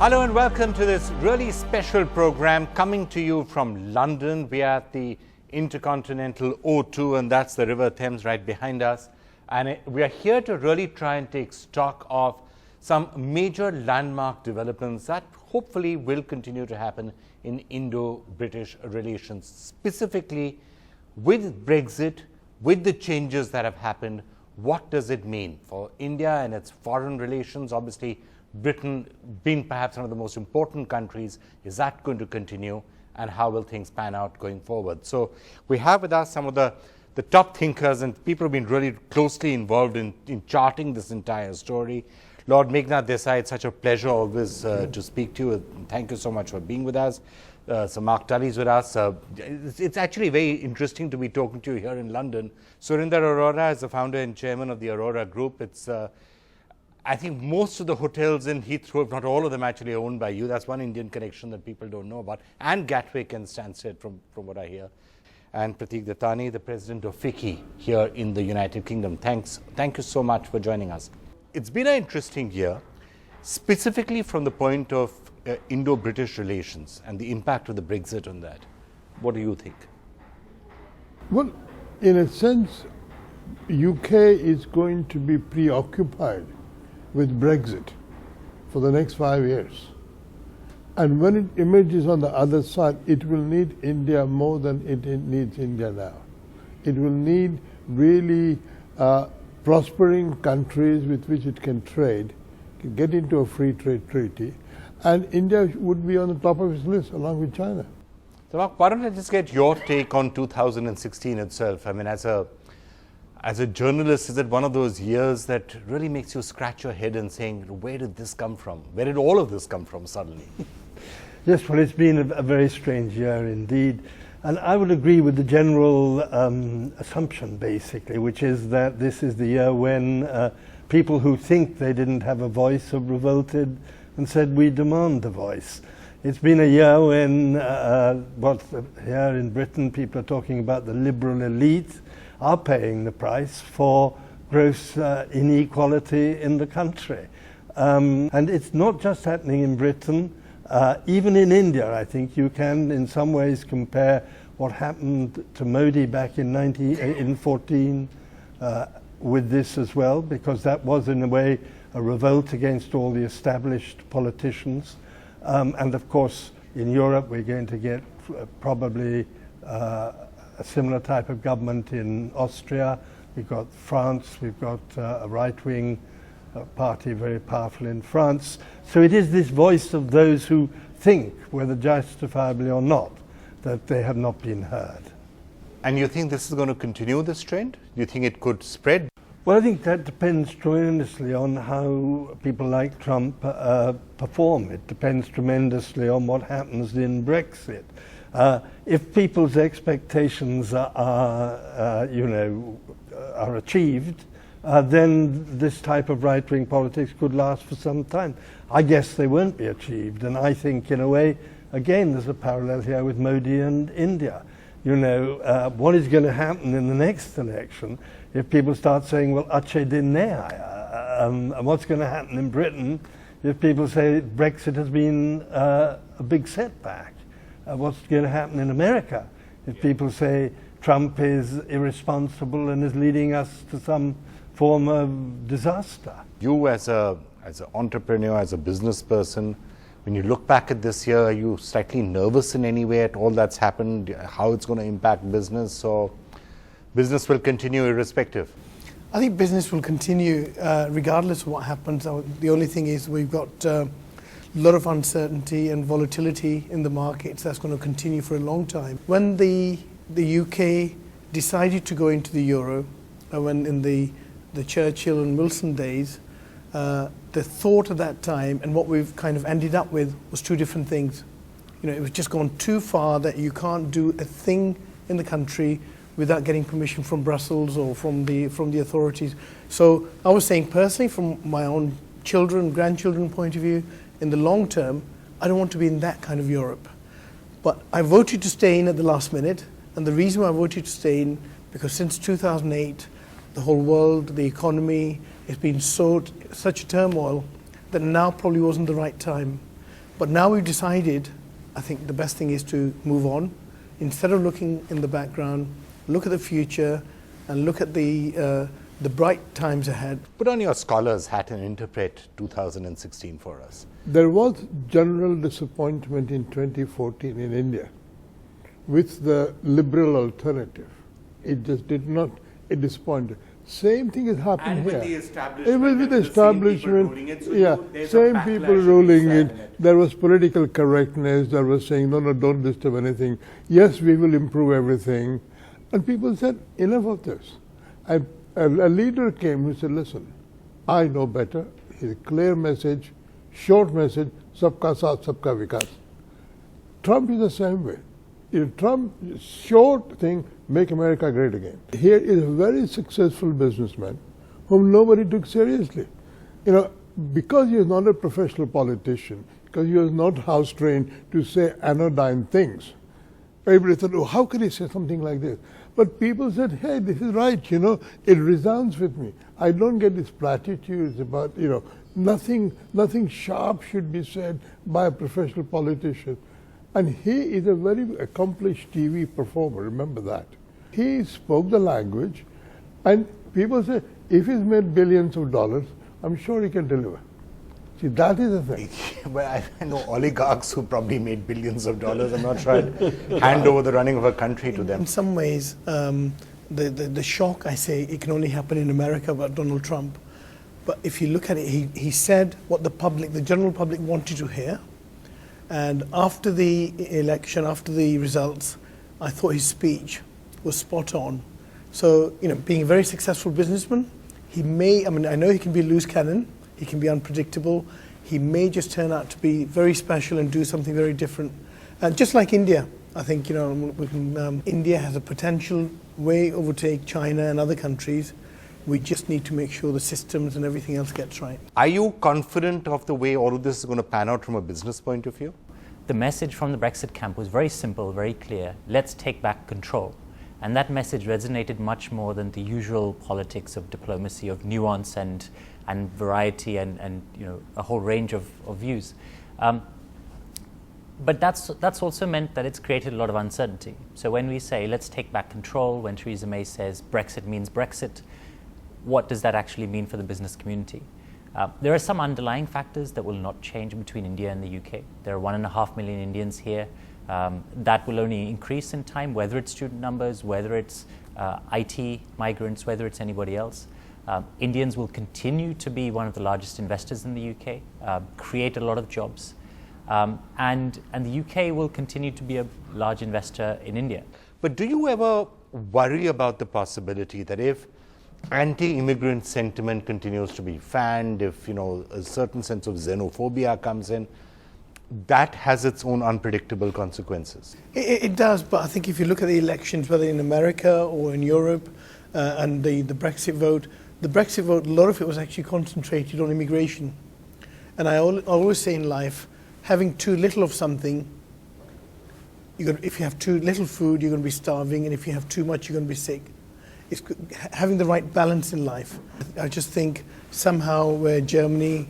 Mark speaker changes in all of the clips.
Speaker 1: Hello and welcome to this really special program coming to you from London. We are at the Intercontinental O2, and that's the River Thames right behind us. And we are here to really try and take stock of some major landmark developments that hopefully will continue to happen in Indo-British relations, specifically with Brexit, with the changes that have happened. What does it mean for India and its foreign relations? Obviously, Britain being perhaps one of the most important countries, is that going to continue, and how will things pan out going forward? So we have with us some of the top thinkers and people who have been really closely involved in charting this entire story. Lord Meghnad Desai, it's such a pleasure always to speak to you. Thank you so much for being with us. So Mark Tully is with us. It's actually very interesting to be talking to you here in London. Surinder Arora is the founder and chairman of the Arora Group. It's I think most of the hotels in Heathrow, if not all of them, actually owned by you. That's one Indian connection that people don't know about. And Gatwick and Stansted, from what I hear. And Pratik Dattani, the president of FICCI here in the United Kingdom. Thank you so much for joining us. It's been an interesting year, specifically from the point of Indo-British relations and the impact of the Brexit on that. What do you think?
Speaker 2: Well, in a sense, UK is going to be preoccupied with Brexit for the next 5 years. And when it emerges on the other side, it will need India more than it needs India now. It will need really prospering countries with which it can trade, can get into a free trade treaty, and India would be on the top of its list along with China.
Speaker 1: So Mark, why don't I just get your take on 2016 itself? I mean, as a journalist, is it one of those years that really makes you scratch your head and saying, where did this come from? Where did all of this come from suddenly?
Speaker 3: Yes, well, it's been a very strange year indeed. And I would agree with the general assumption, basically, which is that this is the year when people who think they didn't have a voice have revolted and said, we demand a voice. It's been a year when, here in Britain, people are talking about the liberal elite are paying the price for gross inequality in the country. And it's not just happening in Britain. Even in India, I think you can in some ways compare what happened to Modi back in 14 with this as well, because that was in a way a revolt against all the established politicians. And of course, in Europe, we're going to get probably a similar type of government in Austria. We've got France, we've got a right-wing party very powerful in France. So it is this voice of those who think, whether justifiably or not, that they have not been heard.
Speaker 1: And you think this is going to continue, this trend? Do you think it could spread?
Speaker 3: Well, I think that depends tremendously on how people like Trump perform. It depends tremendously on what happens in Brexit. If people's expectations are achieved, then this type of right-wing politics could last for some time. I guess they won't be achieved, and I think, in a way, again, there's a parallel here with Modi and India. What is going to happen in the next election if people start saying, well, Acche din nahi, and what's going to happen in Britain if people say Brexit has been a big setback? What's going to happen in America if people say Trump is irresponsible and is leading us to some form of disaster?
Speaker 1: You as an entrepreneur, as a business person, when you look back at this year, are you slightly nervous in any way at all that's happened, how it's going to impact business, or business will continue irrespective?
Speaker 4: I think business will continue regardless of what happens. The only thing is we've got a lot of uncertainty and volatility in the markets that's going to continue for a long time. When the UK decided to go into the euro, when in the Churchill and Wilson days, the thought at that time and what we've kind of ended up with was two different things. It was just gone too far that you can't do a thing in the country without getting permission from Brussels or from the authorities. So I was saying personally, from my own children, grandchildren point of view, in the long term, I don't want to be in that kind of Europe. But I voted to stay in at the last minute, and the reason why I voted to stay in, because since 2008, the whole world, the economy, has been such a turmoil that now probably wasn't the right time. But now we've decided, I think the best thing is to move on. Instead of looking in the background, look at the future and look at the bright times ahead.
Speaker 1: Put on your scholar's hat and interpret 2016 for us.
Speaker 2: There was general disappointment in 2014 in India with the liberal alternative. It just did not, it disappointed. Same thing has happened
Speaker 1: And
Speaker 2: here.
Speaker 1: with the establishment,
Speaker 2: Even with the
Speaker 1: and the same people
Speaker 2: establishment,
Speaker 1: ruling it, so
Speaker 2: yeah,
Speaker 1: there's a
Speaker 2: same
Speaker 1: backlash
Speaker 2: people
Speaker 1: against
Speaker 2: ruling
Speaker 1: that,
Speaker 2: it.
Speaker 1: isn't it?
Speaker 2: There was political correctness. There was saying, no, no, don't disturb anything. Yes, we will improve everything. And people said, enough of this. A leader came who said, listen, I know better. His clear message, short message, sabka saath, sabka vikas. Trump is the same way. Trump, short thing, make America great again. Here is a very successful businessman whom nobody took seriously. Because he is not a professional politician, because he was not house trained to say anodyne things, everybody thought, oh, how can he say something like this? But people said, hey, this is right, it resounds with me. I don't get these platitudes about, nothing sharp should be said by a professional politician. And he is a very accomplished TV performer, remember that. He spoke the language, and people say, if he's made billions of dollars, I'm sure he can deliver. See, that is the thing.
Speaker 1: Well, I know oligarchs who probably made billions of dollars. I'm not sure I'd hand over the running of a country to them.
Speaker 4: In some ways, the shock, I say, it can only happen in America about Donald Trump. But if you look at it, he said what the general public wanted to hear. And after the election, after the results, I thought his speech was spot on. So, being a very successful businessman, I know he can be a loose cannon, he can be unpredictable, he may just turn out to be very special and do something very different. And just like India, I think, India has a potential way overtake China and other countries. We just need to make sure the systems and everything else gets right.
Speaker 1: Are you confident of the way all of this is going to pan out from a business point of view?
Speaker 5: The message from the Brexit camp was very simple, very clear. Let's take back control. And that message resonated much more than the usual politics of diplomacy, of nuance and variety and a whole range of views. But that's also meant that it's created a lot of uncertainty. So when we say, let's take back control, when Theresa May says Brexit means Brexit, what does that actually mean for the business community? There are some underlying factors that will not change between India and the UK. There are 1.5 million Indians here. That will only increase in time, whether it's student numbers, whether it's IT migrants, whether it's anybody else. Indians will continue to be one of the largest investors in the UK, create a lot of jobs. And the UK will continue to be a large investor in India.
Speaker 1: But do you ever worry about the possibility that if anti-immigrant sentiment continues to be fanned, if a certain sense of xenophobia comes in, that has its own unpredictable consequences?
Speaker 4: It does, but I think if you look at the elections, whether in America or in Europe, and the Brexit vote, a lot of it was actually concentrated on immigration. And I always say in life, having too little of something, if you have too little food, you're going to be starving, and if you have too much, you're going to be sick. It's having the right balance in life. I just think somehow where Germany,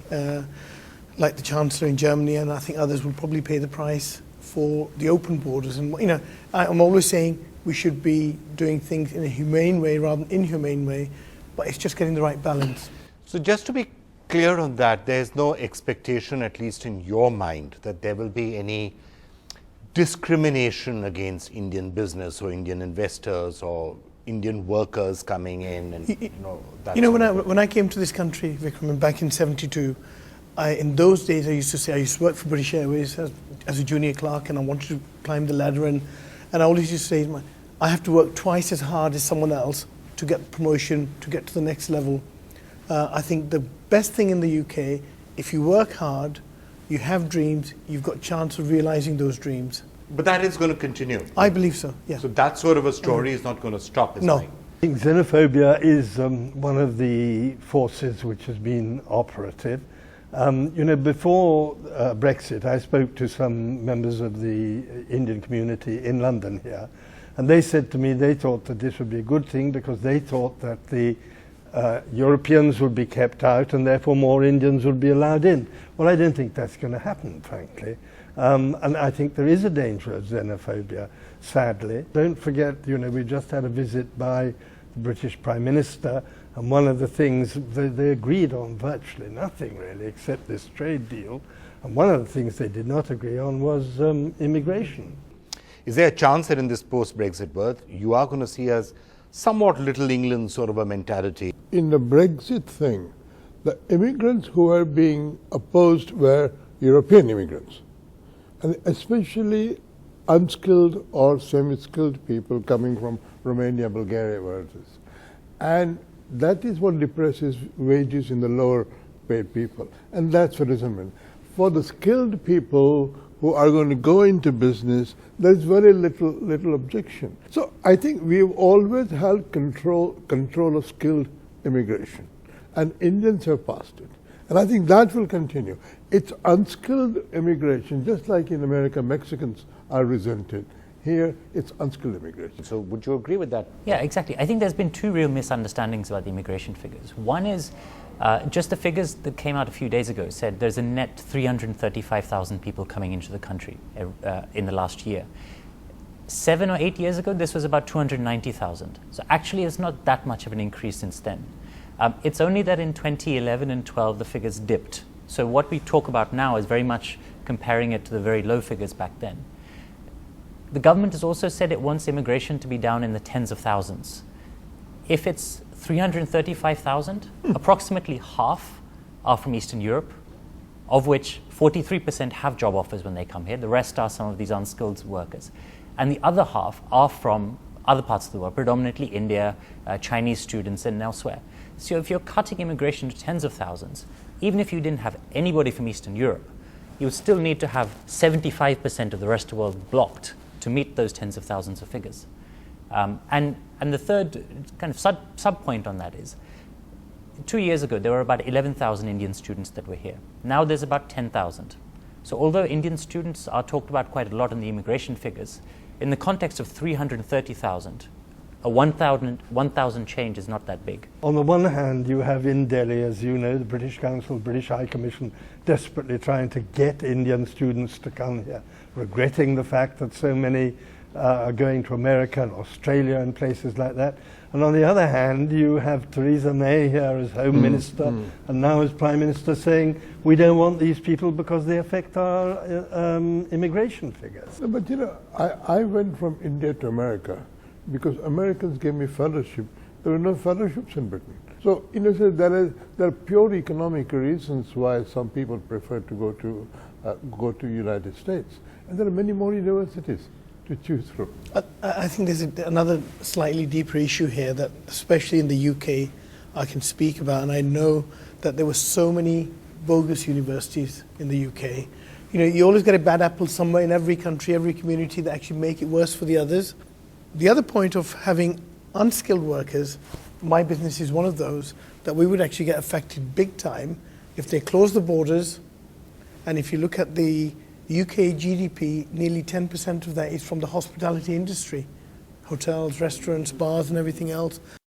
Speaker 4: like the Chancellor in Germany, and I think others will probably pay the price for the open borders. And I'm always saying we should be doing things in a humane way rather than inhumane way, but it's just getting the right balance.
Speaker 1: So just to be clear on that, there's no expectation, at least in your mind, that there will be any discrimination against Indian business or Indian investors or Indian workers coming in, and
Speaker 4: when I came to this country, Vikram, back in '72, in those days I used to work for British Airways as a junior clerk, and I wanted to climb the ladder, and I always used to say, I have to work twice as hard as someone else to get promotion, to get to the next level. I think the best thing in the UK, if you work hard, you have dreams, you've got a chance of realizing those dreams.
Speaker 1: But that is going to continue.
Speaker 4: I believe so, yeah.
Speaker 1: So that sort of a story is not going to stop, is
Speaker 4: No.
Speaker 1: it?
Speaker 3: I think xenophobia is one of the forces which has been operative. Before Brexit, I spoke to some members of the Indian community in London here, and they said to me they thought that this would be a good thing because they thought that the Europeans would be kept out and therefore more Indians would be allowed in. Well, I don't think that's going to happen, frankly. And I think there is a danger of xenophobia, sadly. Don't forget, we just had a visit by the British Prime Minister, and one of the things they agreed on virtually nothing really except this trade deal, and one of the things they did not agree on was immigration.
Speaker 1: Is there a chance that in this post-Brexit world, you are going to see as somewhat Little England sort of a mentality?
Speaker 2: In the Brexit thing, the immigrants who were being opposed were European immigrants, and especially unskilled or semi-skilled people coming from Romania, Bulgaria, wherever it is. And that is what depresses wages in the lower paid people, and that's for resentment. For the skilled people who are going to go into business, there is very little objection. So I think we've always held control of skilled immigration, and Indians have passed it. And I think that will continue. It's unskilled immigration, just like in America, Mexicans are resented. Here, it's unskilled immigration.
Speaker 1: So would you agree with that?
Speaker 5: Yeah, exactly. I think there's been two real misunderstandings about the immigration figures. One is just the figures that came out a few days ago said there's a net 335,000 people coming into the country in the last year. 7 or 8 years ago, this was about 290,000. So actually, it's not that much of an increase since then. It's only that in 2011 and 12, the figures dipped. So what we talk about now is very much comparing it to the very low figures back then. The government has also said it wants immigration to be down in the tens of thousands. If it's 335,000, approximately half are from Eastern Europe, of which 43% have job offers when they come here. The rest are some of these unskilled workers. And the other half are from other parts of the world, predominantly India, Chinese students, and elsewhere. So if you're cutting immigration to tens of thousands, even if you didn't have anybody from Eastern Europe, you would still need to have 75% of the rest of the world blocked to meet those tens of thousands of figures. And the third kind of sub point on that is, 2 years ago, there were about 11,000 Indian students that were here. Now there's about 10,000. So although Indian students are talked about quite a lot in the immigration figures, in the context of 330,000, a 1,000 change is not that big.
Speaker 3: On the one hand, you have in Delhi, as you know, the British Council, British High Commission, desperately trying to get Indian students to come here, regretting the fact that so many are going to America and Australia and places like that. And on the other hand, you have Theresa May here as Home Minister and now as Prime Minister saying, we don't want these people because they affect our immigration figures.
Speaker 2: But I went from India to America because Americans gave me fellowship. There were no fellowships in Britain. So, in a sense, there are pure economic reasons why some people prefer to go to United States. And there are many more universities to choose from.
Speaker 4: I think there's another slightly deeper issue here that, especially in the UK, I can speak about, and I know that there were so many bogus universities in the UK. You always get a bad apple somewhere in every country, every community that actually make it worse for the others. The other point of having unskilled workers, my business is one of those, that we would actually get affected big time if they close the borders. And if you look at the UK GDP, nearly 10% of that is from the hospitality industry, hotels, restaurants, bars, and everything else.